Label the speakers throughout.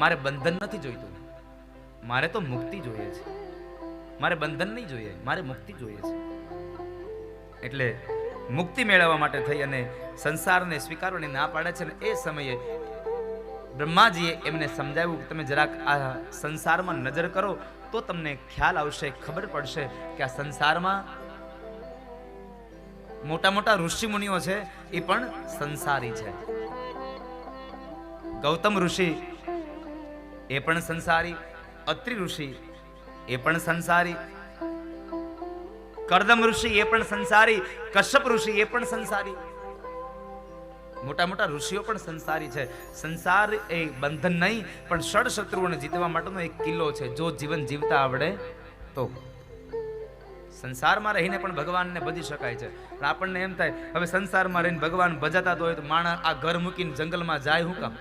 Speaker 1: મારે બંધન નથી જોઈતું, મારે તો મુક્તિ જોઈએ છે. મારે બંધન નહીં જોઈએ, મારે મુક્તિ જોઈએ છે. એટલે મુક્તિ મેળવવા માટે થઈ અને સંસારને સ્વીકારવાની ના પાડે છે ને એ સમયે બ્રહ્માજીએ એમને સમજાવ્યું કે તમે જરાક આ સંસારમાં નજર કરો તો તમને ખ્યાલ આવશે, ખબર પડશે કે આ સંસારમાં મોટા મોટા ઋષિ મુનિઓ છે એ પણ સંસારી છે. ગૌતમ ઋષિ એ પણ સંસારી, અત્રિ ઋષિ એ પણ સંસારી, કર્દમ ઋષિ એ પણ સંસારી, કશ્યપ ઋષિ એ પણ સંસારી. મોટા મોટા ઋષિઓ પણ સંસારી છે. સંસાર એ બંધન નહીં પણ ષડ શત્રુઓને જીતવા માટેનો એક કિલ્લો છે. જો જીવન જીવતા આવડે તો સંસારમાં રહીને પણ ભગવાનને ભજી શકાય છે. પણ આપણને એમ થાય હવે સંસારમાં રહીને ભગવાન ભજાતા હોય તો માણસ આ ઘર મૂકીને જંગલમાં જાય હું કામ?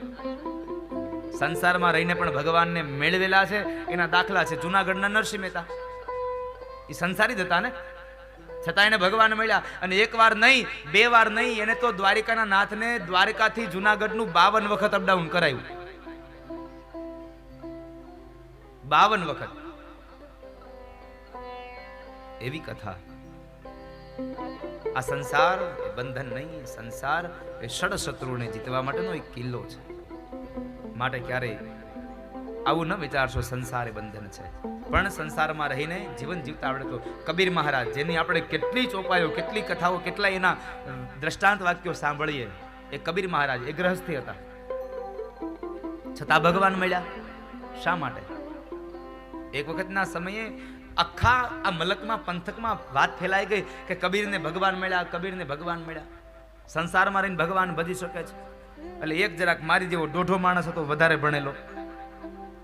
Speaker 1: સંસારમાં રહીને પણ ભગવાનને મેળવેલા છે એના દાખલા છે. જુનાગઢના નરસિંહ મહેતા એ સંસારી જ હતા ને, છતાં એને ભગવાન મળ્યા. અને એક વાર નહીં, બે વાર નહીં, એને તો દ્વારિકાના નાથને દ્વારિકાથી જુનાગઢનું 52 વખત અપડાઉન કરાયું. 52 વખત. એવી કથા. આ સંસાર એ બંધન નહીં, સંસાર એ ષડ શત્રુઓને જીતવા માટેનો એક કિલ્લો છે. માટે ક્યારેય આવું ન વિચારશો સંસાર એ બંધન છે. પણ સંસારમાં રહીને જીવન જીવતા આવડે તો કબીર મહારાજ, જેની આપણે કેટલી ચોપાઈઓ, કેટલી કથાઓ, કેટલા એના દ્રષ્ટાંત વાક્યો સાંભળીએ, એ કબીર મહારાજ એ ગ્રહસ્થી હતા, છતાં ભગવાન મળ્યા. શા માટે? એક વખતના સમયે આખા આ મલકમાં, પંથકમાં વાત ફેલાઈ ગઈ કે કબીરને ભગવાન મળ્યા, કબીરને ભગવાન મળ્યા. સંસારમાં રહીને ભગવાન ભજી શકે છે. એટલે એક જરાક મારી જેવો દોઢો માણસ હતો, વધારે ભણેલો,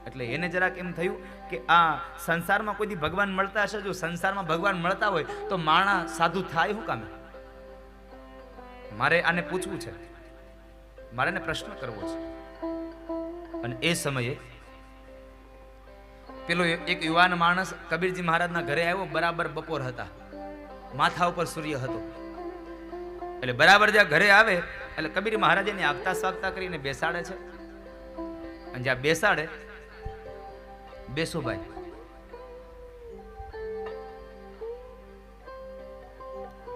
Speaker 1: એટલે એને જરાક એમ થયું કે આ સંસારમાં કોઈ દી ભગવાન મળતા હશે, જો સંસારમાં ભગવાન મળતા હોય તો માણસ સાધુ થાય શું કામે? મારે આને પૂછવું છે, મારે એને પ્રશ્ન કરવો છે. અને એ સમયે પેલો એક યુવાન માણસ કબીરજી મહારાજના ઘરે આવ્યો. બરાબર બપોર હતા, માથા ઉપર સૂર્ય હતો. એટલે બરાબર જ્યાં ઘરે આવે એટલે કબીર મહારાજ એને આગતા સ્વાગતા કરીને બેસાડે છે. અને જ્યાં બેસાડે, બેસો ભાઈ.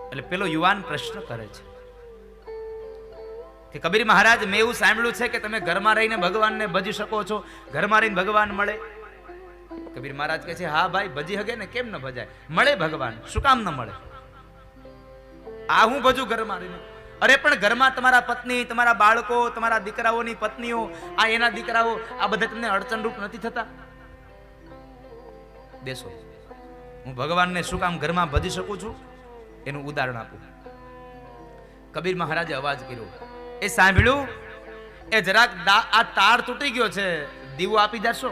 Speaker 1: એટલે પેલો યુવાન પ્રશ્ન કરે છે કે કબીર મહારાજ, મેં એવું સાંભળ્યું છે કે તમે ઘરમાં રહીને ભગવાનને ભજી શકો છો, ઘરમાં રહીને ભગવાન મળે. કબીર મહારાજ કહે છે, હા ભાઈ, ભજી હગે ને, કેમ ન ભજાય? મળે ભગવાન, શું કામ ન મળે? આ હું ભજું ઘરમાં રહીને? અરે પણ ઘરમાં તમારા પત્ની, તમારા બાળકો, તમારા દીકરાઓની પત્નીઓ, આ એના દીકરાઓ, આ બધા તમને અડચણરૂપ નથી થતા? બેસો, હું ભગવાનને શું કામ ઘરમાં ભજી શકું છું એનું ઉદાહરણ આપું. કબીર મહારાજે અવાજ કર્યો, એ સાંભળ્યું? એ જરાક આ તાર તૂટી ગયો છે, દીવો આપી જશો?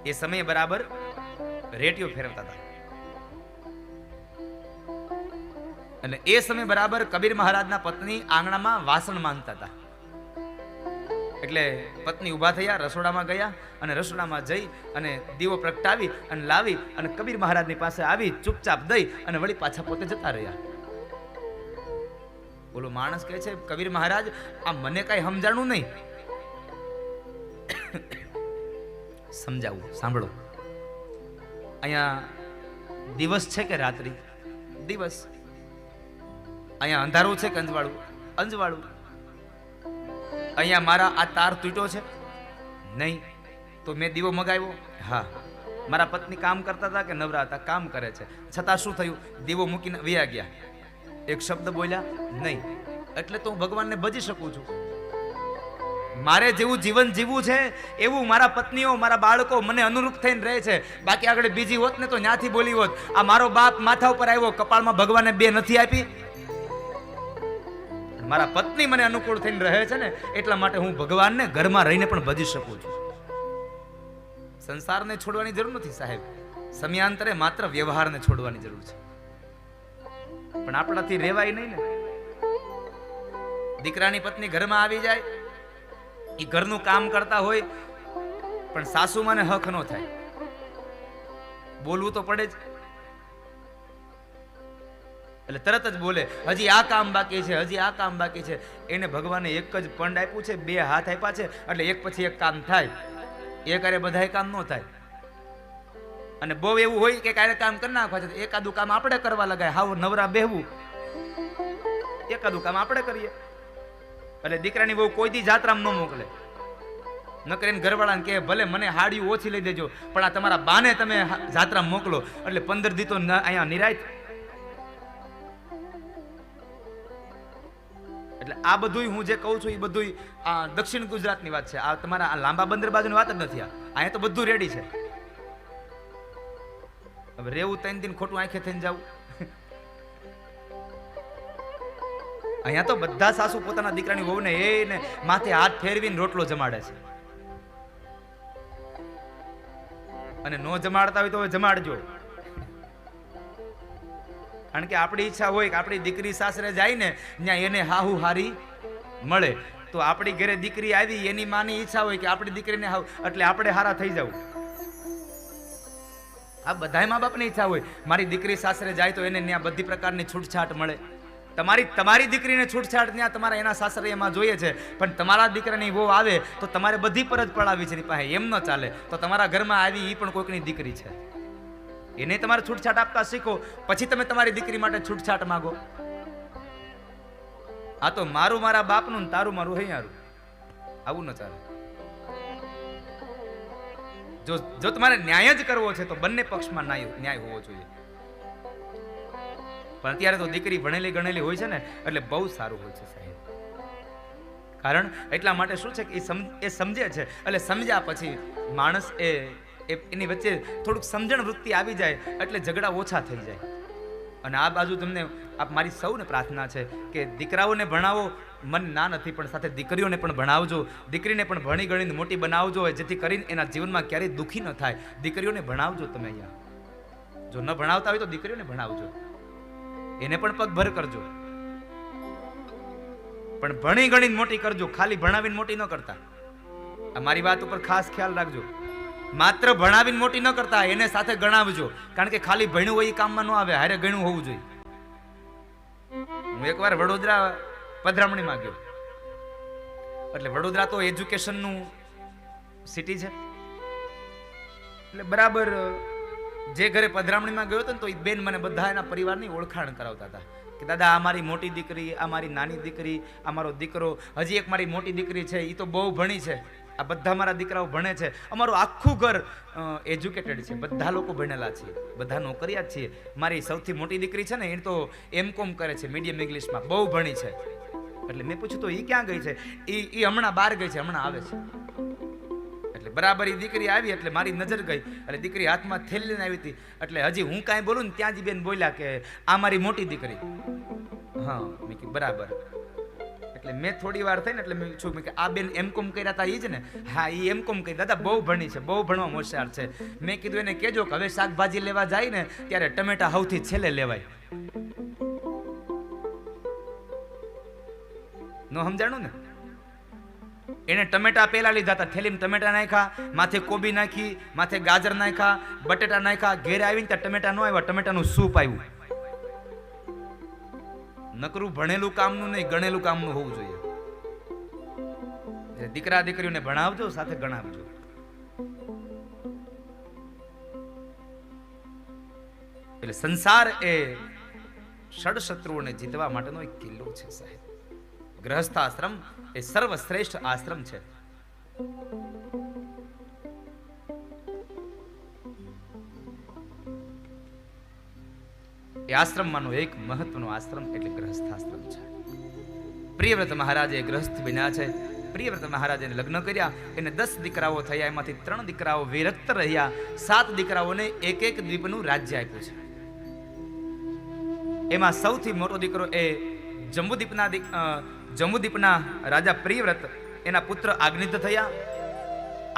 Speaker 1: એ સમયે બરાબર રેડિયો ફેરવતા હતા. અને એ સમયે બરાબર કબીર મહારાજના પત્ની આંગણામાં વાસણ માંગતા હતા. એટલે પત્ની ઊભા થયા, રસોડામાં ગયા અને રસોડામાં જઈ અને દીવો પ્રગટાવી અને લાવી અને કબીર મહારાજની પાસે આવી, ચૂપચાપ દઈ અને વળી પાછા પોતે જતા રહ્યા. બોલો, માણસ કહે છે, કબીર મહારાજ, આ મને કઈ સમજાણું નહીં. સમજાવું, સાંભળો. અહીંયા દિવસ છે કે રાત્રિ? દિવસ. અહીંયા અંધારું છે કે અંજવાળું? અંજવાળું. અહીંયા મારા આ તાર તૂટ્યો છે? નહીં. તો મેં દીવો મગાવ્યો? હા. મારા પત્ની કામ કરતા હતા કે નવરા હતા? કામ કરે છે. છતાં શું થયું? દીવો મૂકીને વયા ગયા. એક શબ્દ બોલ્યા નહીં. એટલે તો હું ભગવાનને ભજી શકું છું. મારે જેવું જીવન જીવવું છે એવું મારા પત્નીઓ, મારા બાળકો મને અનુરૂપ થઈને રહે છે. બાકી આગળ બીજી હોત ને તો ન્યાથી બોલી હોત. આ મારો બાપ માથા ઉપર આવ્યો, કપાળમાં ભગવાને 2 નથી આપી. મારા પત્ની મને અનુકૂળ થઈને રહે છે ને, એટલા માટે હું ભગવાનને ઘરમાં રહીને પણ ભજી શકું છું. સંસારને છોડવાની જરૂર નથી સાહેબ, સમયાંતરે માત્ર વ્યવહારને છોડવાની જરૂર છે. પણ આપણાથી રહેવાય નહીં ને. દીકરાની પત્ની ઘરમાં આવી જાય, એ ઘરનું કામ કરતા હોય, પણ સાસુમાને હક ન થાય. બોલવું તો પડે જ. એટલે તરત જ બોલે, હજી આ કામ બાકી છે, હજી આ કામ બાકી છે. એને ભગવાને એક જ પંડ આપ્યું છે, બે હાથ આપ્યા છે, એટલે એક પછી એક કામ થાય. એક અરે બધાય કામ ન થાય. અને બહુ એવું હોય કે કાંઈ કામ કરી નાખવા છે, એકાદું કામ આપણે કરવા લગાય, હાવ નવરા બેહવું, એકાદું કામ આપણે કરીએ. એટલે દીકરાની બહુ કોઈ દી જાત્રામાં ન મોકલે. ન કરીને ઘરવાળાને કહે, ભલે મને હાડીઓ ઓછી લઈ દેજો, પણ આ તમારા બાને તમે જાત્રામાં મોકલો. એટલે 15 દી તો અહીંયા નિરાય. એટલે આ બધું હું જે કહું છું એ બધું આ દક્ષિણ ગુજરાતની વાત છે. આ તમારા આ લાંબા બંદર બાજુની વાત જ નથી. અહીંયા તો બધું રેડી છે. હવે રેવું 3 દિન ખોટું આંખે થઈને જવું. અહીંયા તો બધા સાસુ પોતાના દીકરાની વહુને એને માથે હાથ ફેરવીને રોટલો જમાડે છે. અને નો જમાડતા હોય તો જમાડજો. કારણ કે આપણી ઈચ્છા હોય કે આપણી દીકરી સાસરે જાય ને ત્યાં એને હાહુ હારી મળે. તો આપણી ઘરે દીકરી આવી, એની માની ઈચ્છા હોય કે આપણી દીકરીને હાવ એટલે આપણે હારા થઈ જવું. આ બધાય મા બાપની ઈચ્છા હોય મારી દીકરી સાસરે જાય તો એને ત્યાં બધી પ્રકારની છૂટછાટ મળે. તમારી દીકરીને છૂટછાટ ત્યાં તમારા એના સાસરે એમાં જોઈએ છે, પણ તમારા દીકરાની વહુ આવે તો તમારે બધી પર જ પડાવી છે. પાસે એમ ન ચાલે. તો તમારા ઘરમાં આવી એ પણ કોઈકની દીકરી છે, એને તમારે છૂટછાટ આપતા શીખો, પછી તમે તમારી દીકરી માટે છૂટછાટ માંગો. આ તો મારું મારા બાપનું ને તારું મારું હૈયારું, આવું ન ચાલે. જો તમારે ન્યાય જ કરવો છે તો બંને પક્ષમાં ન્યાય હોવો જોઈએ. પણ અત્યારે તો દીકરી ભણેલી ગણેલી હોય છે ને, એટલે બહુ સારું હોય છે સાહેબ. કારણ એટલા માટે શું છે કે એ સમજે છે. એટલે સમજ્યા પછી માણસ એની વચ્ચે થોડુંક સમજણ વૃત્તિ આવી જાય એટલે ઝઘડા ઓછા થઈ જાય. અને આ બાજુ તમને મારી સૌને પ્રાર્થના છે કે દીકરાઓને ભણાવો, મન ના નથી, પણ સાથે દીકરીઓને પણ ભણાવજો. દીકરીને પણ ભણી ગણીને મોટી બનાવજો, જેથી કરીને એના જીવનમાં ક્યારેય દુઃખી ન થાય. દીકરીઓને ભણાવજો તમે. અહીંયા જો ન ભણાવતા હોય તો દીકરીઓને ભણાવજો, એને પણ પગભર કરજો, પણ ભણી ગણીને મોટી કરજો. ખાલી ભણાવીને મોટી ન કરતા. આ મારી વાત ઉપર ખાસ ખ્યાલ રાખજો. માત્ર ભણાવીને મોટી ન કરતા, એને સાથે ગણાવજો. કારણ કે ખાલી ભણ્યું હોય એ કામમાં ન આવે, હારે ગણ્યું હોવું જોઈએ. હું એકવાર વડોદરા પધરામણીમાં ગયો. એટલે વડોદરા તો એજ્યુકેશનનું સિટી છે. એટલે બરાબર જે ઘરે પધરામણીમાં ગયો હતો ને, તો એ બેન મને બધા એના પરિવારની ઓળખાણ કરાવતા હતા કે દાદા આ મારી મોટી દીકરી, આ મારી નાની દીકરી, આ મારો દીકરો, હજી એક મારી મોટી દીકરી છે, એ તો બહુ ભણી છે, આ બધા મારા દીકરાઓ ભણે છે. અમારું આખું ઘર એજ્યુકેટેડ છે, બધા લોકો ભણેલા છીએ, બધા નોકરિયાત છીએ. મારી સૌથી મોટી દીકરી છે ને, એ તો M.Com કરે છે, મીડિયમ ઇંગ્લિશમાં, બહુ ભણી છે. એટલે મેં પૂછ્યું તો એ ક્યાં ગઈ છે? એ હમણાં બહાર ગઈ છે, હમણાં આવે છે. એટલે બરાબર એ દીકરી આવી એટલે મારી નજર ગઈ. એટલે દીકરી હાથમાં થેલી લઈને આવી હતી. એટલે હજી હું કાંઈ બોલું ને ત્યાં જ બેન બોલ્યા કે આ મારી મોટી દીકરી. હા, મેં કીધું બરાબર. એટલે મેં થોડી વાર થઈ ને એટલે મેં છું કે આ બેન M.Com કર્યા હતા એ જ ને? હા, એ M.Com કરી. દાદા બહુ ભણી છે, બહુ ભણવા હોશિયાર છે. મેં કીધું એને કહેજો કે હવે શાકભાજી લેવા જાય ને ત્યારે ટમેટા સૌથી છેલ્લે લેવાય. નો સમજાણું ને? એને ટમેટા પેલા લીધા હતા, થેલીમાં ટમેટા નાખ્યા, માથે કોબી નાખી, માથે ગાજર નાખ્યા, બટેટા નાખ્યા. ઘેર આવીને ત્યાં ટમેટા ન આવ્યા, ટમેટાનું સૂપ આવ્યું. નકરું ભણેલું કામનું નહીં, ગણેલું કામનું હોવું જોઈએ. દીકરા દીકરીઓને ભણાવજો, સાથે ગણાવજો. એટલે સંસાર એ ષડશત્રુઓને જીતવા માટેનો એક કિલ્લો છે સાહેબ. ગૃહસ્થાશ્રમ એ સર્વશ્રેષ્ઠ આશ્રમ છે. એ આશ્રમમાંનો એક મહત્વનો આશ્રમ એટલે ગૃહસ્થાશ્રમ છે. પ્રિયવ્રત મહારાજે ગૃહસ્થ બન્યા છે. પ્રિયવ્રત મહારાજે લગ્ન કર્યા, એને 10 દીકરાઓ થયા. એમાંથી 3 દીકરાઓ વિરક્ત રહ્યા. 7 દીકરાઓને એક એક દ્વીપનું રાજ્ય આપ્યું છે. એમાં સૌથી મોટો દીકરો એ જંબુદ્વીપના રાજા પ્રિયવ્રત, એના પુત્ર આજ્ઞિદ્ધ થયા.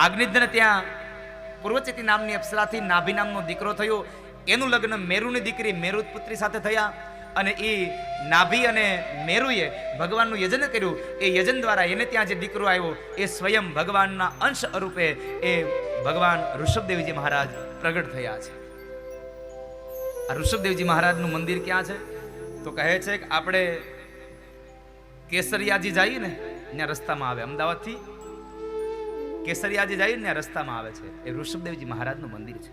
Speaker 1: આજ્ઞિદ્ધને ત્યાં પૂર્વચેતી નામની અપ્સરાથી નાભી નામનો દીકરો થયો. એનું લગ્ન મેરુની દીકરી મેરુત પુત્રી સાથે થયા. અને એ નાભી અને મેરુએ ભગવાનનું યજન કર્યું. એ યજન દ્વારા એને ત્યાં જે દીકરો આવ્યો એ સ્વયં ભગવાનના અંશ અરૂપે એ ભગવાન ઋષભદેવજી મહારાજ પ્રગટ થયા છે. આ ઋષભદેવજી મહારાજનું મંદિર ક્યાં છે? તો કહે છે કે આપણે કેસરિયાજી જઈએ ને ત્યાં રસ્તામાં આવે, અમદાવાદથી કેસરિયાજી જઈએ ને ત્યાં રસ્તામાં આવે છે, એ ઋષભદેવજી મહારાજનું મંદિર છે.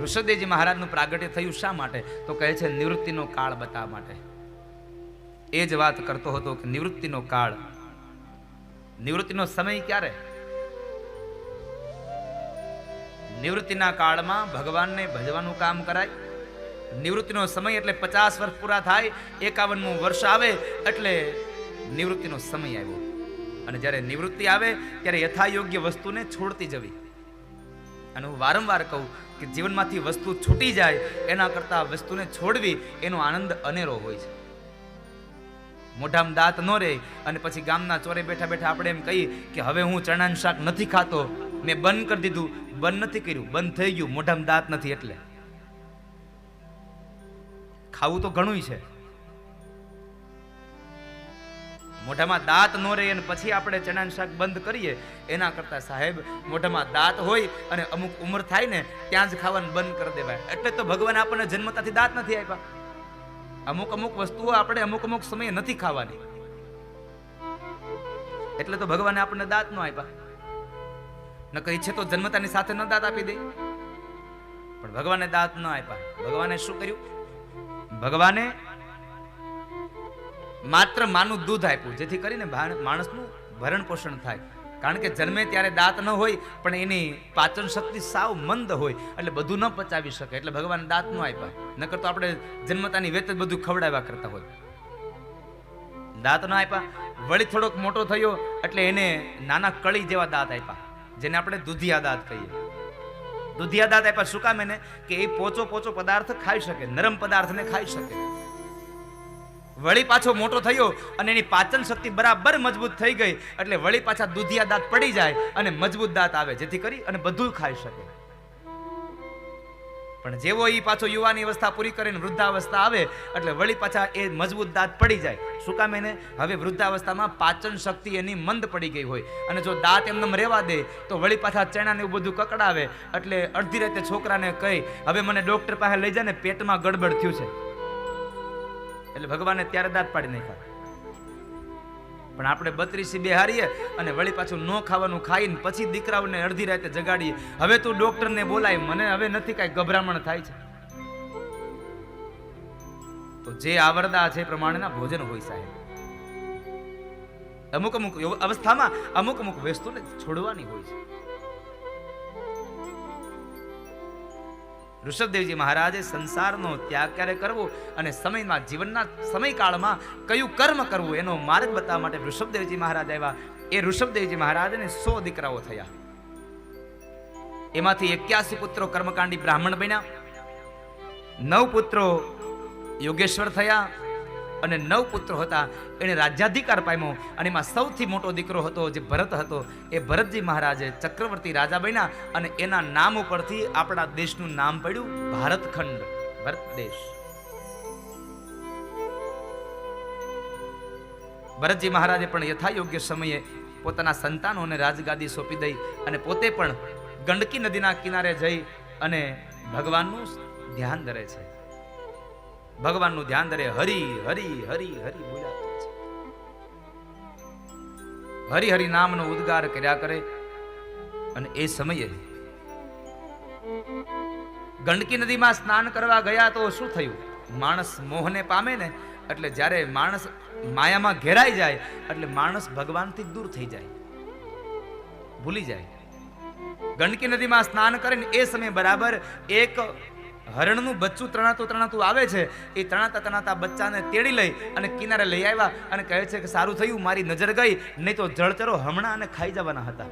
Speaker 1: ઋષભદેવજી મહારાજનું પ્રાગટ્ય થયું શા માટે? તો કહે છે નિવૃત્તિનો કાળ બતાવવા માટે. એ જ વાત કરતો હતો કે નિવૃત્તિનો કાળ, નિવૃત્તિનો સમય ક્યારે? નિવૃત્તિના કાળમાં ભગવાનને ભજવાનું કામ કરાય. નિવૃત્તિનો સમય એટલે 50 વર્ષ પૂરા થાય, 51મું વર્ષ આવે એટલે નિવૃત્તિનો સમય આવ્યો. અને જ્યારે નિવૃત્તિ આવે ત્યારે યથાયોગ્ય વસ્તુને છોડતી જવી. અને હું વારંવાર કહું કે જીવનમાંથી વસ્તુ છૂટી જાય એના કરતા વસ્તુને છોડવી એનો આનંદ અનેરો હોય છે. મોઢામાં દાંત ન રહે અને પછી ગામના ચોરે બેઠા બેઠા આપણે એમ કહીએ કે હવે હું ચણાનું શાક નથી ખાતો, મેં બંધ કરી દીધું. બંધ નથી કર્યું, બંધ થઈ ગયું, મોઢામાં દાંત નથી એટલે. ખાવું તો ઘણું છે, મોઢામાં દાંત ન રહે અને પછી આપણે ચણાનું શાક બંધ કરીએ એના કરતા સાહેબ મોઢામાં દાંત હોય અને અમુક ઉંમર થાય ને ત્યાં જ ખાવાનું બંધ કરી દેવાય. એટલે તો ભગવાન આપણને જન્મતાથી દાંત નથી આપ્યા. અમુક અમુક વસ્તુઓ આપણે અમુક અમુક સમયે નથી ખાવાની, એટલે તો ભગવાને આપણને દાંત ન આપ્યા. નકર ઈચ્છે તો જન્મતાની સાથે ન દાંત આપી દે, પણ ભગવાને દાંત ન આપ્યા. ભગવાને શું કર્યું? ભગવાને માત્ર માનું દૂધ આપ્યું, જેથી કરીને માણસનું ભરણ પોષણ થાય. કારણ કે જન્મે ત્યારે દાંત ન હોય પણ એની પાચન શક્તિ સાવ મંદ હોય, એટલે બધું ન પચાવી શકે, એટલે ભગવાન દાંત ન આપ્યા. નકર તો આપણે જન્મતાની વેત જ બધું ખવડાવ્યા કરતા હોય. દાંત ન આપ્યા. વળી થોડોક મોટો થયો એટલે એને નાના કળી જેવા દાંત આપ્યા, જેને આપણે દૂધિયા દાંત કહીએ. દૂધિયા દાંત આપ્યા શું કામ? એને કે એ પોચો પોચો પદાર્થ ખાઈ શકે, નરમ પદાર્થને ખાઈ શકે. વળી પાછો મોટો થયો અને એની પાચન શક્તિ બરાબર મજબૂત થઈ ગઈ, એટલે વળી પાછા દૂધિયા દાંત પડી જાય અને મજબૂત દાંત આવે, જેથી કરી અને બધું ખાઈ શકે. પણ જેવો એ પાછો યુવાની અવસ્થા પૂરી કરીને વૃદ્ધાવસ્થા આવે એટલે વળી પાછા એ મજબૂત દાંત પડી જાય. શું કામ? એને હવે વૃદ્ધાવસ્થામાં પાચન શક્તિ એની મંદ પડી ગઈ હોય, અને જો દાંત એમને રહેવા દે તો વળી પાછા ચણાને એવું બધું કકડાવે, એટલે અડધી રાતે છોકરાને કહી હવે મને ડોક્ટર પાસે લઈ જાય ને પેટમાં ગડબડ થયું છે, એટલે ભગવાને ત્યારે દાંત પાડી નાખ્યા. પણ આપણે 32 બેહારીએ અને વળી પાછું ન ખાવાનું ખાઈને પછી દીકરાઓને અડધી રાતે જગાડીએ, હવે તું ડોક્ટરને બોલાય, મને હવે નથી કાંઈ ગભરામણ થાય છે. તો જે આવરદા છે એ પ્રમાણેના ભોજન હોય સાહેબ. અમુક અમુક અવસ્થામાં અમુક અમુક વસ્તુને છોડવાની હોય છે. ઋષભદેવજી મહારાજે સંસારનો ત્યાગ ક્યારે કરવો અને સમયમાં જીવનના સમયકાળમાં કયું કર્મ કરવું એનો માર્ગ બતાવવા માટે ઋષભદેવજી મહારાજ આવ્યા. એ ઋષભદેવજી મહારાજને 100 દીકરાઓ થયા. એમાંથી 81 પુત્રો કર્મકાંડી બ્રાહ્મણ બન્યા, 9 પુત્રો યોગેશ્વર થયા અને 9 પુત્રો હતા એને રાજ્યાધિકાર પામ્યો. અને એમાં સૌથી મોટો દીકરો હતો જે ભરત હતો, એ ભરતજી મહારાજે ચક્રવર્તી રાજા બન્યા અને એના નામ ઉપરથી આપણા દેશનું નામ પડ્યું ભારતખંડ, ભરત દેશ. ભરતજી મહારાજે પણ યથાયોગ્ય સમયે પોતાના સંતાનોને રાજગાદી સોંપી દઈ અને પોતે પણ ગંડકી નદીના કિનારે જઈ અને ભગવાનનું ધ્યાન ધરે છે. ભગવાનનું ધ્યાન ધરે, હરિ હરિ હરિ હરિ બોલાતો છે. હરિ હરિ નામનો ઉદ્ગાર કર્યા કરે. અને એ સમયે ગંડકી નદીમાં સ્નાન કરવા ગયા તો શું થયું? માણસ મોહને પામે ને એટલે જ્યારે માણસ માયામાં ઘેરાઈ જાય એટલે માણસ ભગવાનથી દૂર થઈ જાય, ભૂલી જાય. ગંડકી નદીમાં સ્નાન કરીને એ સમય બરાબર એક હરણનું બચ્ચું તણાતું આવે છે. એ તણાતા બચ્ચાને તેડી લઈ અને કિનારે લઈ આવ્યા અને કહે છે કે સારું થયું મારી નજર ગઈ, નહીં તો જળચરો હમણાં અને ખાઈ જવાના હતા.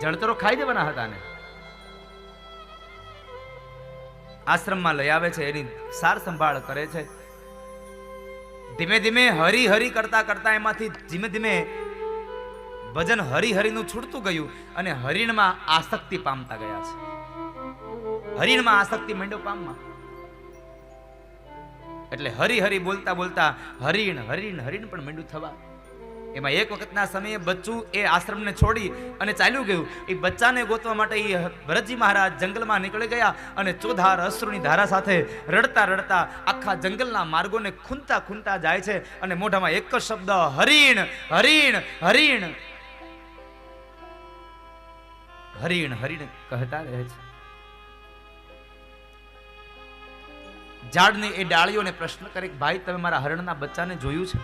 Speaker 1: જળચરો ખાઈ જવાના હતા ને. આશ્રમમાં લઈ આવે છે, એની સાર સંભાળ કરે છે. ધીમે ધીમે હરી હરી કરતા કરતા એમાંથી ધીમે ધીમે ભજન હરી હરીનું છૂટતું ગયું અને હરિણમાં આસક્તિ પામતા ગયા છે. હરિણમાં આસક્તિ માંડ્યો પામવા, એટલે હરી હરી બોલતા બોલતા હરિણ હરિણ હરિણ પણ માંડ્યું થવા. એમાં એક વખતના સમયે બચ્ચું એ આશ્રમને છોડી અને ચાલ્યું ગયું. એ બચ્ચાને ગોતવા માટે એ ભરતજી મહારાજ જંગલમાં નીકળી ગયા અને ચોધાર અશ્રુની ધારા સાથે રડતા રડતા આખા જંગલના માર્ગોને ખૂંદતા ખૂંદતા જાય છે અને મોઢામાં એક જ શબ્દ હરિણ હરિણ હરિણ હરિણ હરિણ કહેતા રહે છે. ઝાડની એ ડાળીઓને પ્રશ્ન કરે, ભાઈ તમે મારા હરણના બચ્ચાને જોયું છે?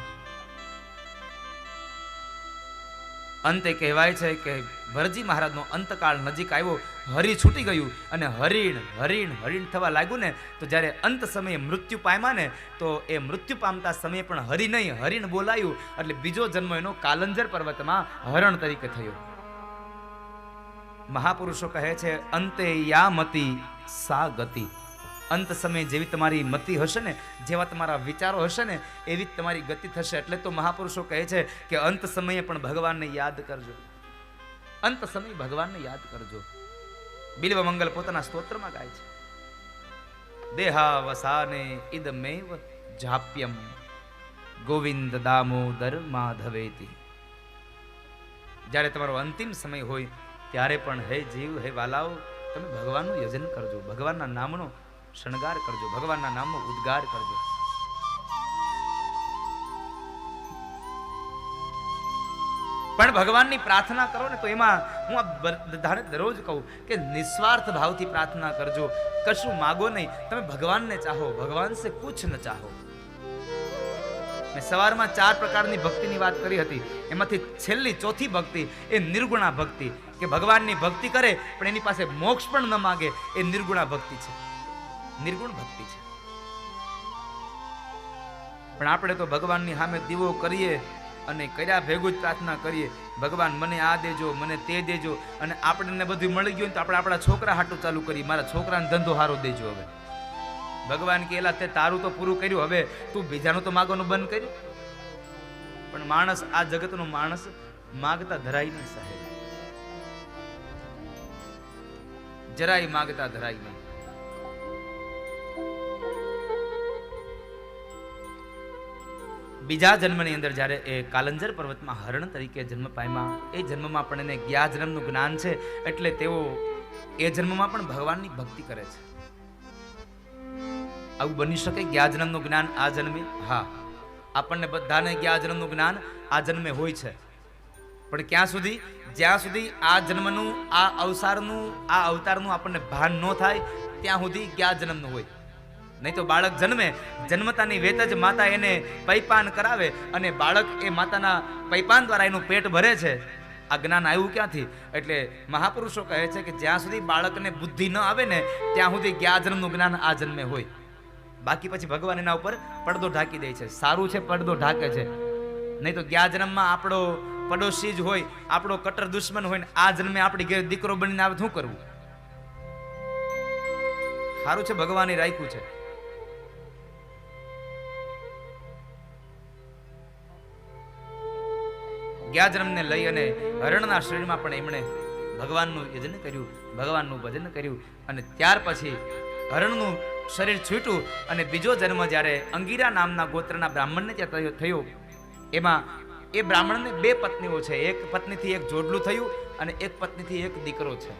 Speaker 1: અંતે કહેવાય છે કે ભરતજી મહારાજનો અંતકાળ નજીક આવ્યો, હરી છૂટી ગયું અને હરિણ હરિણ હરિણ થવા લાગ્યું ને, તો જ્યારે અંત સમયે મૃત્યુ પામ્યા ને, તો એ મૃત્યુ પામતા સમયે પણ હરિ નહીં હરિણ બોલાયું, એટલે બીજો જન્મ એનો કાલંજર પર્વતમાં હરણ તરીકે થયો. મહાપુરુષો કહે છે, અંતે યા મતિ સા ગતિ. અંત સમયે જેવી તમારી મતિ હશે ને, જેવા તમારા વિચારો હશે ને, એવી જ તમારી ગતિ થશે. એટલે તો મહાપુરુષો કહે છે કે અંત સમયે પણ ભગવાનને યાદ કરજો, અંત સમયે ભગવાનને યાદ કરજો. બિલ્વ મંગલ પોતાના સ્તોત્રમાં ગાય છે, દેહાવસાને ઇદમેવ જાપ્યમ ગોવિંદ દામોદર માધવેતિ. જ્યારે તમારો અંતિમ સમય હોય ત્યારે પણ હે જીવ, હે વાલાઓ, તમે ભગવાનનું યજન કરજો, ભગવાનના નામનો શણગાર કરજો, ભગવાનના નામનો ઉદ્ગાર કરજો. પણ ભગવાનની પ્રાર્થના કરો ને, તો એમાં હું આ બધાને દરરોજ કહું કે નિસ્વાર્થ ભાવથી પ્રાર્થના કરજો, કશું માગો નહીં, તમે ભગવાનને ચાહો, ભગવાન સે કુછ ન ચાહો. મેં સવારમાં 4 પ્રકારની ભક્તિની વાત કરી હતી, એમાંથી છેલ્લી ચોથી ભક્તિ એ નિર્ગુણા ભક્તિ, કે ભગવાનની ભક્તિ કરે પણ એની પાસે મોક્ષ પણ ન માગે, એ નિર્ગુણા ભક્તિ છે, નિર્ગુણ ભક્તિ છે. પણ આપણે તો ભગવાનની સામે દીવો કરીએ અને કર્યા ભેગું જ પ્રાર્થના કરીએ, ભગવાન મને આ દેજો, મને તે દેજો, અને આપણને બધું મળી ગયું તો આપણે આપણા છોકરા હાટું ચાલુ કરી, મારા છોકરાને ધંધો હારો દેજો. હવે ભગવાન કે એલા તે તારું તો પૂરું કર્યું, હવે તું બીજાનું તો માગવાનું બંધ કર્યું. પણ માણસ, આ જગતનો માણસ માગતા ધરાય નહીં સાહેબ, જરાય માગતા ધરાય નહીં. બીજા જન્મની અંદર જ્યારે એ કાલંજર પર્વતમાં હરણ તરીકે જન્મ પામ્યા, એ જન્મમાં પણ એને જ્ઞા જન્મનું જ્ઞાન છે, એટલે તેઓ એ જન્મમાં પણ ભગવાનની ભક્તિ કરે છે. આવું બની શકે જ્ઞા જન્મનું જ્ઞાન આ જન્મે? હા, આપણને બધાને જ્ઞા જન્મનું જ્ઞાન આ જન્મે હોય છે, પણ ક્યાં સુધી? જ્યાં સુધી આ જન્મનું, આ અવતારનું, આ અવતારનું આપણને ભાન ન થાય ત્યાં સુધી જ્ઞા જન્મનું હોય. નહીં તો બાળક જન્મે, જન્મતાની વેત જ માતા એને પૈપાન કરાવે અને બાળક એ માતાના પૈપાન દ્વારા એનું પેટ ભરે છે. આ જ્ઞાન આવ્યું ક્યાંથી? એટલે મહાપુરુષો કહે છે કે જ્યાં સુધી બાળકને બુદ્ધિ ન આવે ને ત્યાં સુધી જ્ઞા જન્મનું જ્ઞાન આ જન્મે હોય. બાકી પછી ભગવાન એના ઉપર પડદો ઢાંકી દે છે. સારું છે પડદો ઢાંકે છે, નહીં તો જ્ઞા જન્મમાં આપણો પડોશી જ હોય, આપણો કટ્ટર દુશ્મન હોય ને આ જન્મે આપણી ઘેર દીકરો બનીને આવે, શું કરવું? સારું છે ભગવાને રાખ્યું છે. જ્ઞા જન્મને લઈ અને હરણના શરીરમાં પણ એમણે ભગવાનનું યજન કર્યું, ભગવાનનું ભજન કર્યું, અને ત્યાર પછી હરણનું શરીર છૂટ્યું અને બીજો જન્મ જ્યારે અંગીરા નામના ગોત્રના બ્રાહ્મણને ત્યાં થયો, એમાં એ બ્રાહ્મણને 2 પત્નીઓ છે. એક પત્નીથી એક જોડલું થયું અને એક પત્નીથી એક દીકરો છે.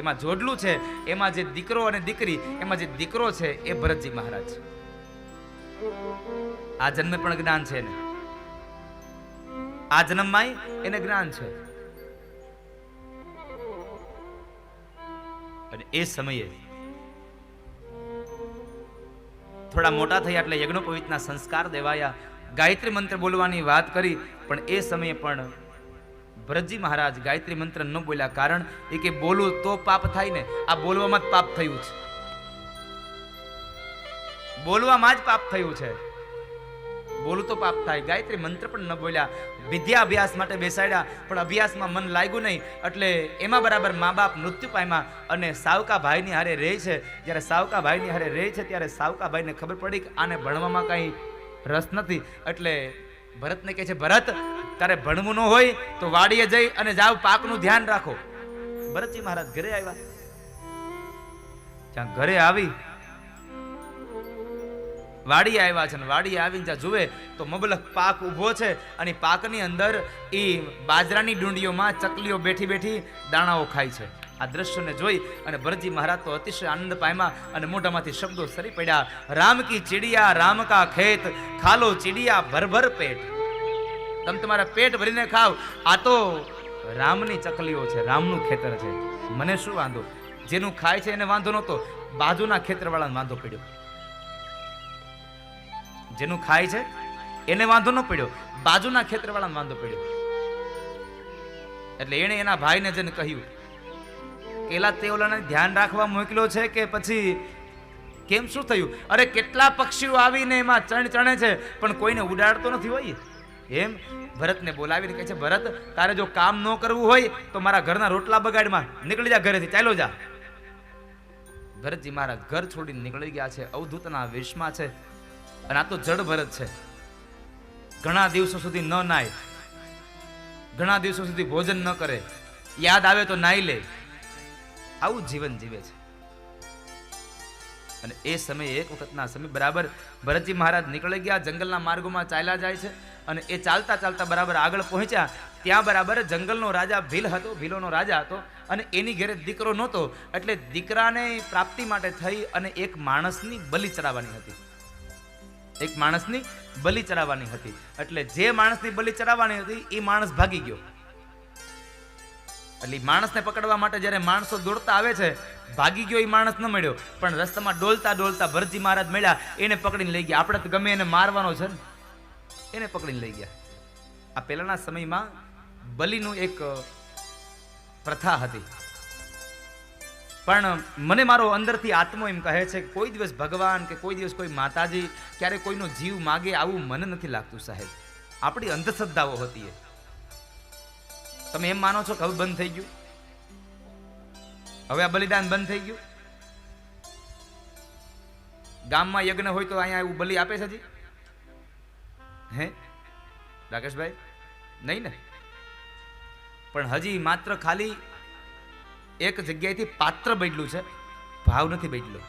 Speaker 1: એમાં જોડલું છે, એમાં જે દીકરો અને દીકરી, એમાં જે દીકરો છે એ ભરતજી મહારાજ. આ જન્મે પણ જ્ઞાન છે ને, આ જન્મમાં એને જ્ઞાન છે. અને એ સમયે થોડા મોટા થયા એટલે યજ્ઞોપવિતના સંસ્કાર દેવાયા, ગાયત્રી મંત્ર બોલવાની વાત કરી, પણ એ સમયે પણ ભરતજી મહારાજ ગાયત્રી મંત્ર ન બોલ્યા. કારણ એ કે બોલું તો પાપ થાય ને, આ બોલવામાં જ પાપ થયું છે, બોલવામાં જ પાપ થયું છે. બોલું તો પાપ થાય, ગાયત્રી મંત્ર પણ ન બોલ્યા. વિદ્યા અભ્યાસ માટે બેસાડ્યા પણ અભ્યાસમાં મન લાગ્યું નહીં, એટલે એમાં બરાબર મા બાપ મૃત્યુ પામ્યા અને સાવકા ભાઈની હારે રહે છે. જ્યારે સાવકા ભાઈની હારે રહે છે ત્યારે સાવકા ભાઈને ખબર પડી કે આને ભણવામાં કાંઈ રસ નથી, એટલે ભરતને કહે છે, ભરત તારે ભણવું ન હોય તો વાડીએ જઈ અને જાવ, પાકનું ધ્યાન રાખો. ભરતજી મહારાજ ઘરે આવ્યા. ત્યાં ઘરે આવી વાડી આવ્યા છે ને વાડી આવીને જ્યાં જુએ તો મબલખ પાક ઊભો છે અને પાકની અંદર એ બાજરાની ડુંડીઓમાં ચકલીઓ બેઠી બેઠી દાણાઓ ખાય છે. આ દ્રશ્યને જોઈ અને ભરતજી મહારાજ તો અતિશય આનંદ પામ્યા અને મોઢામાંથી શબ્દો સરી પડ્યા, રામ કી ચીડિયા રામ કા ખેત, ખાલો ચીડિયા ભર ભર પેટ. તમે તમારા પેટ ભરીને ખાવ, આ તો રામની ચકલીઓ છે, રામનું ખેતર છે, મને શું વાંધો? જેનું ખાય છે એને વાંધો નહોતો, બાજુના ખેતરવાળાને વાંધો પડ્યો. જેનું ખાય છે એને વાંધો ન પડ્યો, બાજુના ખેતરવાળાને વાંધો પડ્યો. એટલે એણે એના ભાઈને જઈને કહ્યું, કેલા તે ઓલાને ધ્યાન રાખવા મોકલ્યો છે કે પછી કેમ, શું થયું? અરે કેટલા પક્ષીઓ આવીને એમાં ચણે છે પણ કોઈને ઉડાડતો નથી હોય. એમ ભરતને બોલાવીને કહે છે, ભરત તારે જો કામ ન કરવું હોય તો મારા ઘરના રોટલા બગાડમાં નીકળી જા, ઘરેથી ચાલ્યો જા. ભરતજી મારા ઘર છોડીને નીકળી ગયા છે, અવધૂતના વેશમાં છે અને આ તો જડ ભરત છે. ઘણા દિવસો સુધી ન નાય, ઘણા દિવસો સુધી ભોજન ન કરે, યાદ આવે તો નાઈ લે, આવું જીવન જીવે છે. અને એ સમયે એક વખતના સમય બરાબર ભરતજી મહારાજ નીકળી ગયા, જંગલના માર્ગોમાં ચાલ્યા જાય છે અને એ ચાલતા ચાલતા બરાબર આગળ પહોંચ્યા. ત્યાં બરાબર જંગલનો રાજા ભીલ હતો, ભીલોનો રાજા હતો અને એની ઘરે દીકરો નહોતો, એટલે દીકરાને પ્રાપ્તિ માટે થઈ અને એક માણસની બલિ ચડાવવાની હતી. એક માણસની બલિ ચડાવવાની હતી. એટલે જે માણસની બલિ ચડાવવાની હતી એ માણસ ભાગી ગયો. એટલે માણસને પકડવા માટે જ્યારે માણસો દોડતા આવે છે, ભાગી ગયો એ માણસ ન મળ્યો, પણ રસ્તામાં ડોલતા ડોલતા ભરતજી મહારાજ મળ્યા, એને પકડીને લઈ ગયા. આપણે તો ગમે એને મારવાનો છે ને, એને પકડીને લઈ ગયા. આ પહેલાના સમયમાં બલિનું એક પ્રથા હતી. પણ મને મારો અંદરથી આત્મો એમ કહે છે કે કોઈ દિવસ ભગવાન કે કોઈ દિવસ કોઈ માતાજી ક્યારે કોઈનો જીવ માગે આવું મને નથી લાગતું સાહેબ. આપણી અંધશ્રદ્ધાઓ હતી. તમે એમ માનો છો કે હવે બંધ થઈ ગયું? હવે આ બલિદાન બંધ થઈ ગયું? ગામમાં યજ્ઞ હોય તો અહીંયા એવું બલિ આપે છે હજી? હે રાકેશભાઈ? નહીં ને? પણ હજી માત્ર ખાલી એક જગ્યાએથી પાત્ર બદલ્યું છે, ભાવ નથી બદલ્યો.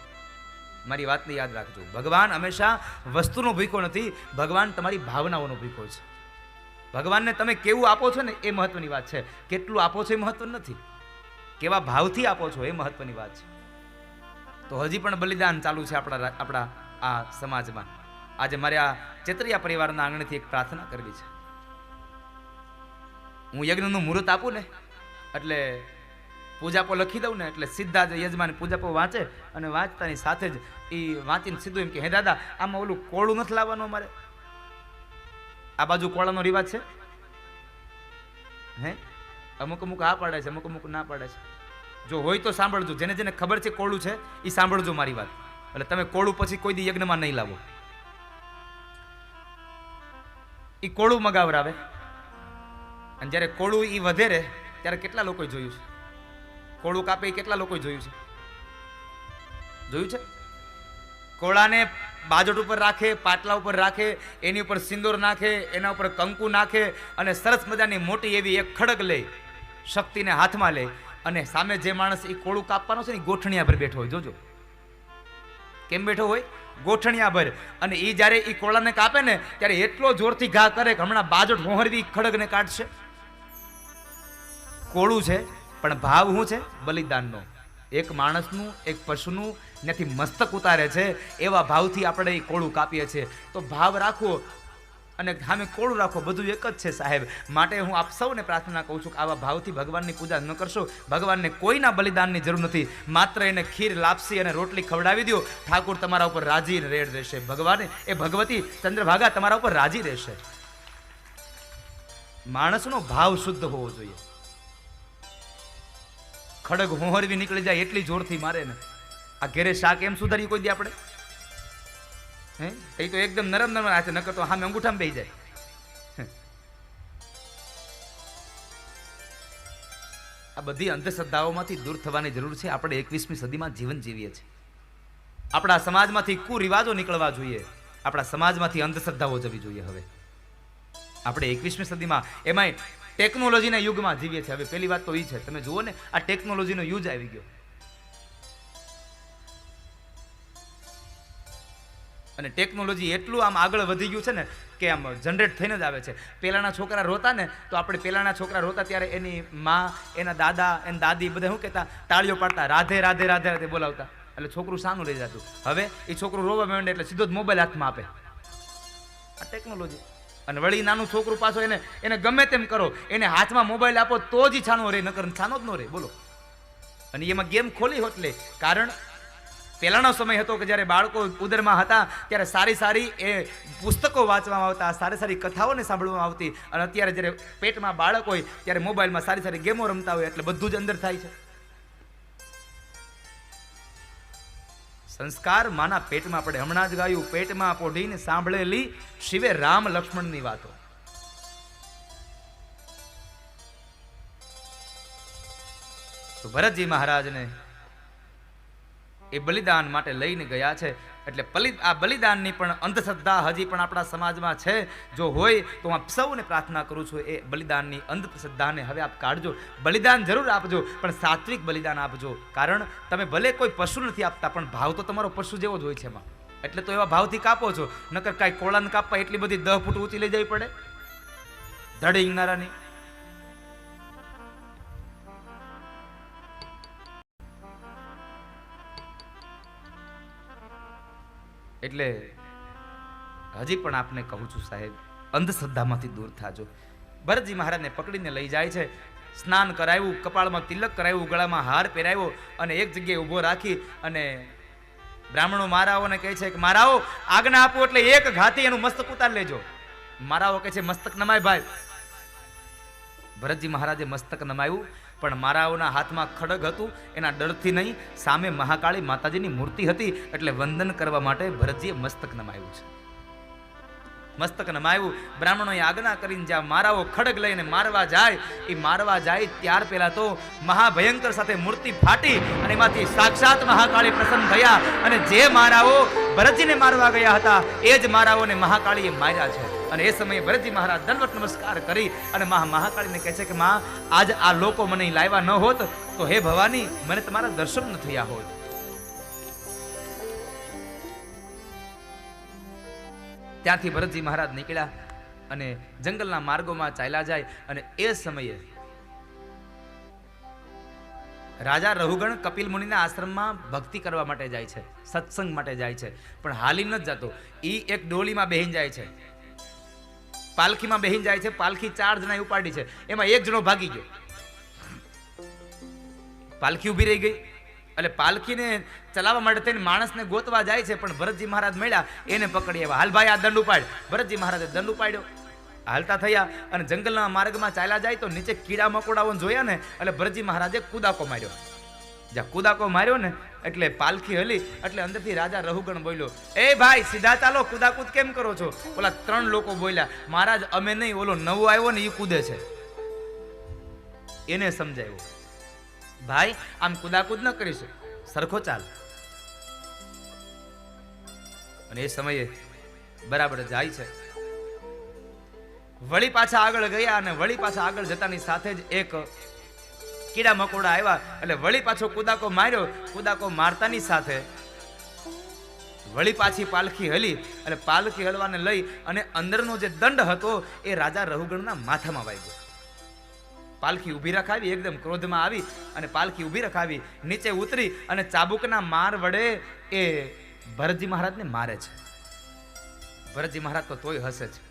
Speaker 1: મારી વાતને યાદ રાખજો. ભગવાન હંમેશા વસ્તુનો ભૂખો નથી, ભગવાન તમારી ભાવનાઓનો ભૂખો છે. ભગવાનને તમે કેવું આપો છો ને એ મહત્વની વાત છે, કેટલું આપો છો એ મહત્વ નથી, કેવા ભાવથી આપો છો એ મહત્વની વાત છે. તો હજી પણ બલિદાન ચાલુ છે આપણા આ સમાજમાં. આજે મારે આ ચેતરિયા પરિવારના આંગણેથી એક પ્રાર્થના કરવી છે. હું યજ્ઞનું મુહૂર્ત આપું ને એટલે પૂજાપો લખી દઉં ને એટલે સીધા જ યજમાન પૂજાપો વાંચે અને વાંચતાની સાથે જ એ વાંચીને સીધું એમ કે, હે દાદા આમાં ઓલું કોળું નથી લાવવાનું અમારે? આ બાજુ કોળાનો રિવાજ છે? હે અમુક અમુક આ પાડે છે, અમુક અમુક ના પાડે છે. જો હોય તો સાંભળજો, જેને જેને ખબર છે કોળું છે એ સાંભળજો મારી વાત. એટલે તમે કોળું પછી કોઈ દી યજ્ઞમાં નહીં લાવો. એ કોળું મગાવરાવે અને જ્યારે કોળું એ વધેરે ત્યારે કેટલા લોકોએ જોયું છે? કોળું કાપે એ કેટલા લોકોએ જોયું છે? જોયું છે? કોળાને બાજોટ ઉપર રાખે, પાટલા ઉપર રાખે, એની ઉપર સિંદૂર નાખે, એના ઉપર કંકુ નાખે અને સરસ મજાની મોટી એવી એક ખડગ લે, શક્તિને હાથમાં લે અને સામે જે માણસ એ કોળું કાપવાનો છે ને ગોઠણિયા પર બેઠો હોય. જોજો કેમ બેઠો હોય? ગોઠણિયા ભર. અને એ જ્યારે એ કોળાને કાપે ને ત્યારે એટલો જોરથી ઘા કરે કે હમણાં બાજોટ મોહરવી ખડગને કાઢશે. કોળું છે પણ ભાવ શું છે? બલિદાનનો. એક માણસનું, એક પશુનું ત્યાંથી મસ્તક ઉતારે છે એવા ભાવથી આપણે એ કોળું કાપીએ છીએ. તો ભાવ રાખવો અને સામે કોળું રાખો, બધું એક જ છે સાહેબ. માટે હું આપ સૌને પ્રાર્થના કહું છું કે આવા ભાવથી ભગવાનની પૂજા ન કરશો. ભગવાનને કોઈના બલિદાનની જરૂર નથી, માત્ર એને ખીર, લાપસી અને રોટલી ખવડાવી દો, ઠાકુર તમારા ઉપર રાજી રેડ રહેશે. ભગવાન એ ભગવતી ચંદ્રભાગા તમારા ઉપર રાજી રહેશે. માણસનો ભાવ શુદ્ધ હોવો જોઈએ. ખડગ હોહરવી નીકળી જાય એટલી જોરથી મારે ને, આ ઘેરે શાક એમ સુધારી કોઈ દી આપણે? હે એ તો એકદમ નરમ નરમ હાથે, નકર તો સામે અંગૂઠામાં બેસી જાય. આ બધી અંધશ્રદ્ધાઓમાંથી દૂર થવાની જરૂર છે. આપણે 21મી સદીમાં જીવન જીવીએ છીએ. આપણા સમાજમાંથી કુરિવાજો નીકળવા જોઈએ, આપણા સમાજમાંથી અંધશ્રદ્ધાઓ જવી જોઈએ. હવે આપણે 21મી સદીમાં એમાંય ટેકનોલોજીના યુગમાં જીવીએ છીએ. હવે પહેલી વાત તો એ છે, તમે જુઓ ને આ ટેકનોલોજીનો યુગ આવી ગયો અને ટેકનોલોજી એટલું આમ આગળ વધી ગયું છે ને કે આમ જનરેટ થઈને જ આવે છે. પહેલાંના છોકરા રોતા ને તો આપણે પહેલાંના છોકરા રોતા ત્યારે એની માં, એના દાદા, એની દાદી બધા શું કહેતા, તાળીઓ પાડતા, રાધે રાધે રાધે રાધે બોલાવતા, એટલે છોકરું સાનું લઈ જતું. હવે એ છોકરું રોવા માંડે એટલે સીધો જ મોબાઈલ હાથમાં આપે. આ ટેકનોલોજી. અને વળી નાનું છોકરું પાછો એને ગમે તેમ કરો, એને હાથમાં મોબાઈલ આપો તો જ છાનો રહે, નકર છાનો જ ન રહે. બોલો. અને એમાં ગેમ ખોલી હોત લે. કારણ પહેલાનો સમય હતો કે જ્યારે બાળકો ઉદરમાં હતા ત્યારે સારી સારી એ પુસ્તકો વાંચવામાં આવતા, સારી સારી કથાઓને સાંભળવામાં આવતી. અને અત્યારે જ્યારે પેટમાં બાળક હોય ત્યારે મોબાઈલમાં સારી સારી ગેમો રમતા હોય, એટલે બધું જ અંદર થાય છે. સંસ્કાર માના પેટમાં પડે. હમણાં જ ગાયું, પેટમાં પોઢીને સાંભળેલી શિવે રામ લક્ષ્મણની વાતો. તો ભરતજી મહારાજને એ બલિદાન માટે લઈને ગયા છે. એટલે આ બલિદાનની પણ અંધશ્રદ્ધા હજી પણ આપણા સમાજમાં છે. જો હોય તો હું આપ સૌને પ્રાર્થના કરું છું, એ બલિદાનની અંધશ્રદ્ધાને હવે આપ કાઢજો. બલિદાન જરૂર આપજો, પણ સાત્વિક બલિદાન આપજો. કારણ તમે ભલે કોઈ પશુ નથી આપતા, પણ ભાવ તો તમારો પશુ જેવો જ હોય છે એમાં. એટલે તો એવા ભાવથી કાપો છો. નકર કાંઈ કોળાને કાપવા એટલી બધી 10 ફૂટ ઊંચી લઈ જવી પડે ધડ ઈંગનારાની. એટલે હજી પણ આપને કહું છું સાહેબ, અંધશ્રદ્ધામાંથી દૂર થાજો. ભરતજી મહારાજને પકડીને લઈ જાય છે. સ્નાન કરાવ્યું, કપાળમાં તિલક કરાવ્યું, ગળામાં હાર પહેરાવ્યો અને એક જગ્યાએ ઊભો રાખી અને બ્રાહ્મણો મારાઓને કહે છે કે મારાઓ આજ્ઞા આપો એટલે એક ઘાથી એનું મસ્તક ઉતાર લેજો. મારાઓ કહે છે મસ્તક નમાય ભાઈ. ભરતજી મહારાજે મસ્તક નમાયું, પણ મારાઓના હાથમાં ખડગ હતું. એના ડરથી નહીં, સામે મહાકાળી માતાજીની મૂર્તિ હતી, એટલે વંદન કરવા માટે ભરતજીએ મસ્તક નમાયું છે. મસ્તક નમાયું. બ્રાહ્મણોએ આજ્ઞા કરીને જ્યાં મારાઓ ખડગ લઈને મારવા જાય ત્યાર પહેલા તો મહાભયંકર સાથે મૂર્તિ ફાટી અને એમાંથી સાક્ષાત મહાકાળી પ્રસન્ન થયા. અને જે મારાઓ ભરતજીને મારવા ગયા હતા એ જ મારાઓને મહાકાળીએ માર્યા છે. અને એ સમયે ભરતજી મહારાજ દંડવત નમસ્કાર કરી અને મહાકાળીને કહે છે કે માં, આજ આ લોકો મને લાવ્યા ન હોત તો હે ભવાની, મને તમારા દર્શન ન થયા હોત. ત્યાંથી ભરતજી મહારાજ નીકળ્યા અને જંગલના માર્ગોમાં ચાલ્યા જાય. અને એ સમયે રાજા રહુગણ કપિલ મુનિના આશ્રમમાં ભક્તિ કરવા માટે જાય છે, સત્સંગ માટે જાય છે. પણ હાલી ન જતો. એ એક ડોલીમાં બેહીને જાય છે, પાલખીમાં બેહીને જાય છે. પાલખી 4 જણાએ ઉપાડી છે, એમાં એક જણો ભાગી ગયો. પાલખી ઊભી રહી ગઈ. એટલે પાલખીને ચલાવવા માટે થઈને માણસને ગોતવા જાય છે, પણ ભરતજી મહારાજ મળ્યા, એને પકડી આવ્યા. હાલ ભાઈ આ દંડ ઉપાડ. ભરતજી મહારાજે દંડ ઉપાડ્યો. હાલતા થયા અને જંગલના માર્ગમાં ચાલ્યા જાય તો નીચે કીડા મકોડાઓ જોયા ને, એટલે ભરતજી મહારાજે કુદાકો માર્યો. જ્યાં કુદાકો માર્યો ને એટલે પાલખી હલી. એટલે અંદરથી રાજા રહુગણ બોલ્યો, એ ભાઈ સીધા ચાલો, કુદાકુદ કેમ કરો છો? ઓલા 3 લોકો બોલ્યા, મહારાજ અમે નહીં, ઓલો નવો આવ્યો ને એ કૂદે છે. એને સમજાયું, ભાઈ આમ કુદાકુદ ન કરીશું, સરખો ચાલ. અને એ સમયે બરાબર જાય છે. વળી પાછા આગળ ગયા અને વળી પાછા આગળ જતાની સાથે જ એક કીડા મકોડા આવ્યા. એટલે વળી પાછો કુદાકો માર્યો. કુદાકો મારતાની સાથે વળી પાછી પાલખી હલી. અને પાલખી હલવાને લઈ અને અંદરનો જે દંડ હતો એ રાજા રહુગણના માથામાં વાગ્યો. પાલખી ઊભી રખાવી, એકદમ ક્રોધમાં આવી અને પાલખી ઊભી રખાવી, નીચે ઉતરી અને ચાબુકના માર વડે એ ભરતજી મહારાજને મારે છે. ભરતજી મહારાજ તો તોય હસે છે.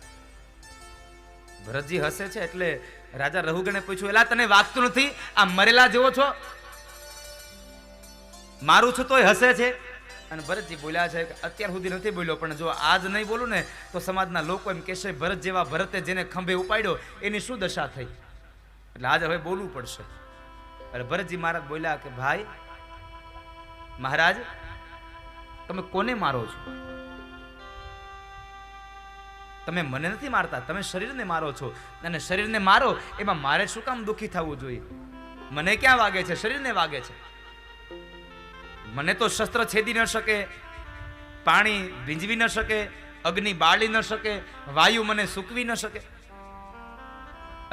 Speaker 1: ભરતજી હસે છે એટલે રાજા રહુગણે પૂછ્યું, એલા તને વાગતું નથી? આ મરેલા જેવો છો, મારું છું તોય હસે છે? અને ભરતજી બોલ્યા છે કે અત્યાર સુધી નથી બોલ્યો, પણ જો આજ નહીં બોલું ને તો સમાજના લોકો એમ કહેશે ભરત જેવા ભરતે જેને ખંભે ઉપાડ્યો એની શું દશા થઈ. એટલે આજે હવે બોલવું પડશે. એટલે ભરતજી મહારાજ બોલ્યા કે ભાઈ મહારાજ, તમે કોને મારો છો? તમે મને નથી મારતા, તમે શરીરને મારો છો. અને શરીરને મારો એમાં મારે શું કામ દુઃખી થવું જોઈએ? મને ક્યાં વાગે છે? શરીરને વાગે છે. મને તો શસ્ત્ર છેદી ન શકે, પાણી ભીંજવી ન શકે, અગ્નિ બાળી ન શકે, વાયુ મને સૂકવી ન શકે.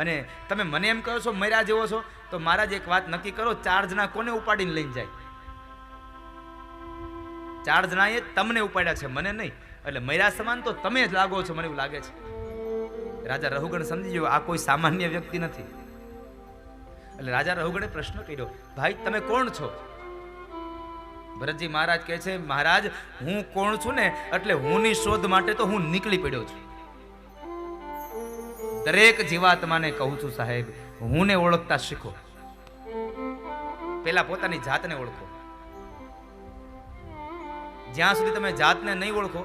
Speaker 1: અને તમે મને એમ કહો છો મર્યા જેવો છો, તો મહારાજ એક વાત નક્કી કરો, 4 જણા કોને ઉપાડીને લઈને જાય? 4 જણાએ તમને ઉપાડ્યા છે, મને નહીં. એટલે મર્યા સમાન તો તમે જ લાગો છો, મને એવું લાગે છે. રાજા રહુગણ સમજી ગયો આ કોઈ સામાન્ય વ્યક્તિ નથી. એટલે રાજા રહુગણે પ્રશ્ન કર્યો, ભાઈ તમે કોણ છો? ભરતજી મહારાજ કહે છે, મહારાજ હું કોણ છું ને એટલે હુંની શોધ માટે તો હું નીકળી પડ્યો છું. દરેક જીવાત્માને કહું છું સાહેબ, હુંને ઓળખતા શીખો. પેલા પોતાની જાતને ઓળખો. જ્યાં સુધી તમે જાતને નહીં ઓળખો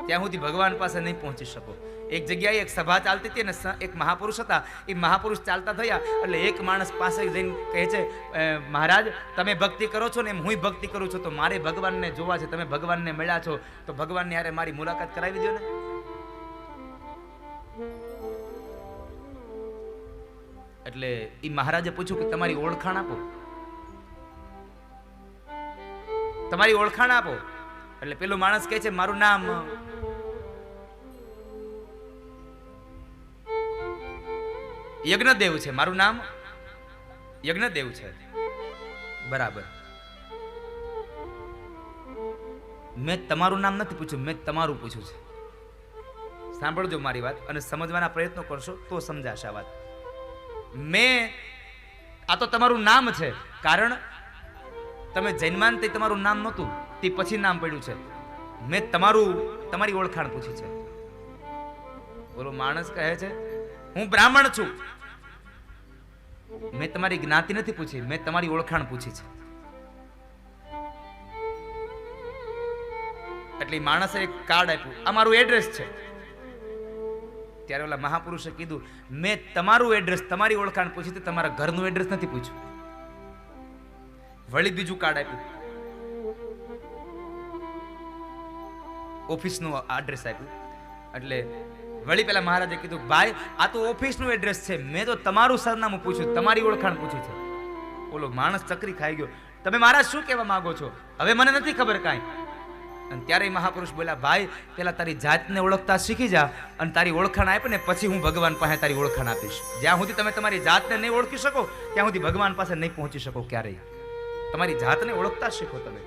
Speaker 1: ત્યાં સુધી ભગવાન પાસે નહીં પહોંચી શકો. એક જગ્યાએ એક સભા ચાલતી હતી ને એક મહાપુરુષ હતા. એ મહાપુરુષ ચાલતા થયા એટલે એક માણસ પાસે જઈને કહે છે, મહારાજ તમે ભક્તિ કરો છો ને એમ હું ભક્તિ કરું છું, તો મારે ભગવાનને જોવા છે. તમે ભગવાનને મળ્યા છો તો ભગવાનને યારે મારી મુલાકાત કરાવી દો ને. એટલે એ મહારાજે પૂછ્યું કે તમારી ઓળખાણ આપો, તમારી ઓળખાણ આપો. એટલે પેલો માણસ કહે છે, મારું નામ યજ્ઞદેવ છે, મારું નામ યજ્ઞદેવ છે. બરાબર, મેં તમારું નામ નથી પૂછ્યું, મેં તમારું પૂછ્યું છે. સાંભળજો મારી વાત અને સમજવાના પ્રયત્નો કરશો તો સમજાશે આ વાત. આ તો તમારું નામ છે, કારણ તમે જન્માન તે તમારું નામ નહોતું, તે પછી નામ પડ્યું છે. મેં તમારી ઓળખાણ પૂછી છે. બોલો માણસ કહે છે, હું બ્રાહ્મણ છું. મેં તમારી જ્ઞાતિ નથી પૂછી, મેં તમારી ઓળખાણ પૂછી છે. એટલે માણસે એક કાર્ડ આપ્યું, આ મારું એડ્રેસ છે. ત્યારે ઓલા મહાપુરુષે કીધું, મેં તમારું એડ્રેસ તમારી ઓળખાણ પૂછી હતી, તમારા ઘરનું એડ્રેસ નથી પૂછ્યું. વળી બીજું કાર્ડ આપ્યું, ઓફિસનું એડ્રેસ આપ્યું. એટલે વળી પેલા મહારાજે કીધું, ભાઈ આ તો ઓફિસનું એડ્રેસ છે, મેં તો તમારું સરનામું પૂછ્યું, તમારી ઓળખાણ પૂછી છે. ઓલો માણસ ચકરી ખાઈ ગયો, તમે મારા શું કહેવા માંગો છો? હવે મને નથી ખબર કાંઈ. અને ત્યારે મહાપુરુષ બોલ્યા, ભાઈ પેલા તારી જાતને ઓળખતા શીખી જા અને તારી ઓળખાણ આપે ને પછી હું ભગવાન પાસે તારી ઓળખાણ આપીશ. જ્યાં સુધી તમે તમારી જાતને નહીં ઓળખી શકો ત્યાં સુધી ભગવાન પાસે નહીં પહોંચી શકો ક્યારેય. તમારી જાતને ઓળખતા શીખો તમે.